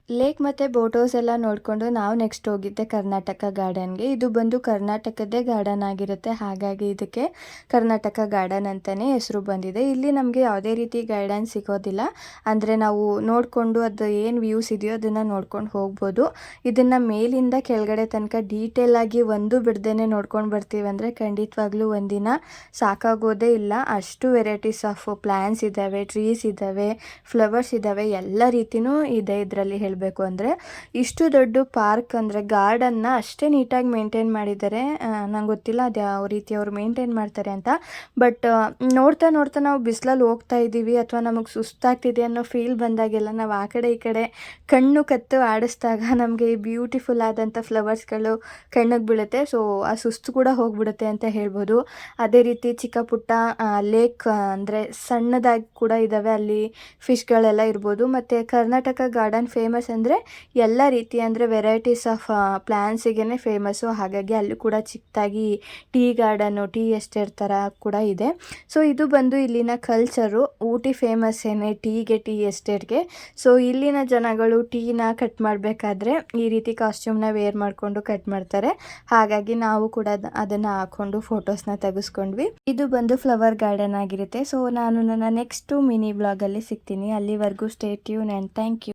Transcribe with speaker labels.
Speaker 1: Lake ಮತ್ತು boat house ಎಲ್ಲ ನೋಡಿಕೊಂಡು ನಾವು ನೆಕ್ಸ್ಟ್ ಹೋಗಿದ್ದೆ ಕರ್ನಾಟಕ ಗಾರ್ಡನ್ಗೆ. ಇದು ಬಂದು ಕರ್ನಾಟಕದ್ದೇ ಗಾರ್ಡನ್ ಆಗಿರುತ್ತೆ, ಹಾಗಾಗಿ ಇದಕ್ಕೆ ಕರ್ನಾಟಕ ಗಾರ್ಡನ್ ಅಂತಲೇ ಹೆಸರು ಬಂದಿದೆ. ಇಲ್ಲಿ ನಮಗೆ ಯಾವುದೇ ರೀತಿ ಗೈಡೆನ್ಸ್ ಸಿಗೋದಿಲ್ಲ, ಅಂದರೆ ನಾವು ನೋಡಿಕೊಂಡು ಅದು ಏನು ವ್ಯೂಸ್ ಇದೆಯೋ ಅದನ್ನು ನೋಡ್ಕೊಂಡು ಹೋಗ್ಬೋದು. ಇದನ್ನು ಮೇಲಿಂದ ಕೆಳಗಡೆ ತನಕ ಡೀಟೇಲಾಗಿ ಒಂದು ಬಿಡ್ದೇ ನೋಡ್ಕೊಂಡು ಬರ್ತೀವಿ ಅಂದರೆ ಖಂಡಿತವಾಗ್ಲೂ ಒಂದಿನ ಸಾಕಾಗೋದೇ ಇಲ್ಲ. ಅಷ್ಟು ವೆರೈಟೀಸ್ ಆಫ್ ಪ್ಲ್ಯಾಂಟ್ಸ್ ಇದ್ದಾವೆ, ಟ್ರೀಸ್ ಇದ್ದಾವೆ, ಫ್ಲವರ್ಸ್ ಇದ್ದಾವೆ, ಎಲ್ಲ ರೀತಿಯೂ ಇದೆ ಇದರಲ್ಲಿ. ಹೇಳಬೇಕು ಅಂದರೆ ಇಷ್ಟು ದೊಡ್ಡ ಪಾರ್ಕ್ ಅಂದರೆ ಗಾರ್ಡನ್ನ ಅಷ್ಟೇ ನೀಟಾಗಿ ಮೇಂಟೈನ್ ಮಾಡಿದ್ದಾರೆ. ನಂಗೆ ಗೊತ್ತಿಲ್ಲ ಅದು ಯಾವ ರೀತಿ ಅವ್ರು ಮೇಂಟೈನ್ ಮಾಡ್ತಾರೆ ಅಂತ. ಬಟ್ ನೋಡ್ತಾ ನೋಡ್ತಾ ನಾವು ಬಿಸಿಲಲ್ಲಿ ಹೋಗ್ತಾ ಇದ್ದೀವಿ ಅಥವಾ ನಮಗೆ ಸುಸ್ತಾಗ್ತಿದೆ ಅನ್ನೋ ಫೀಲ್ ಬಂದಾಗೆಲ್ಲ ನಾವು ಆ ಕಡೆ ಈ ಕಡೆ ಕಣ್ಣು ಕತ್ತು ಆಡಿಸಿದಾಗ ನಮಗೆ ಈ ಬ್ಯೂಟಿಫುಲ್ ಆದಂಥ ಫ್ಲವರ್ಸ್ಗಳು ಕಣ್ಣಿಗೆ ಬೀಳುತ್ತೆ. ಸೊ ಆ ಸುಸ್ತು ಕೂಡ ಹೋಗ್ಬಿಡುತ್ತೆ ಅಂತ ಹೇಳ್ಬೋದು. ಅದೇ ರೀತಿ ಚಿಕ್ಕ ಪುಟ್ಟ ಲೇಕ್ ಅಂದರೆ ಸಣ್ಣದಾಗಿ ಕೂಡ ಇದ್ದಾವೆ, ಅಲ್ಲಿ ಫಿಶ್ಗಳೆಲ್ಲ ಇರ್ಬೋದು. ಮತ್ತು ಕರ್ನಾಟಕ ಗಾರ್ಡನ್ ಫೇಮಸ್ ಅಂದರೆ ಎಲ್ಲ ರೀತಿ ಅಂದರೆ ವೆರೈಟೀಸ್ ಆಫ್ ಪ್ಲ್ಯಾಂಟ್ಸಿಗೆ ಫೇಮಸ್ಸು. ಹಾಗಾಗಿ ಅಲ್ಲೂ ಕೂಡ ಚಿಕ್ಕದಾಗಿ ಟೀ ಗಾರ್ಡನ್ನು, ಟೀ ಎಸ್ಟೇಟ್ ಥರ ಕೂಡ ಇದೆ. ಸೊ ಇದು ಬಂದು ಇಲ್ಲಿನ ಕಲ್ಚರು. ಊಟಿ ಫೇಮಸ್ ಏನೇ ಟೀಗೆ, ಟೀ ಎಸ್ಟೇಟ್ಗೆ. ಸೊ ಇಲ್ಲಿನ ಜನಗಳು ಟೀನ ಕಟ್ ಮಾಡಬೇಕಾದ್ರೆ ಈ ರೀತಿ ಕಾಸ್ಟ್ಯೂಮ್ನ ವೇರ್ ಮಾಡಿಕೊಂಡು ಕಟ್ ಮಾಡ್ತಾರೆ. ಹಾಗಾಗಿ ನಾವು ಕೂಡ ಅದನ್ನು ಹಾಕ್ಕೊಂಡು ಫೋಟೋಸ್ನ ತೆಗೆಸ್ಕೊಂಡ್ವಿ. ಇದು ಬಂದು ಫ್ಲವರ್ ಗಾರ್ಡನ್ ಆಗಿರುತ್ತೆ. ಸೊ ನಾನು ನನ್ನ ನೆಕ್ಸ್ಟು ಮಿನಿ ಬ್ಲಾಗಲ್ಲಿ ಸಿಗ್ತೀನಿ. ಅಲ್ಲಿವರೆಗೂ stay tune and thank you.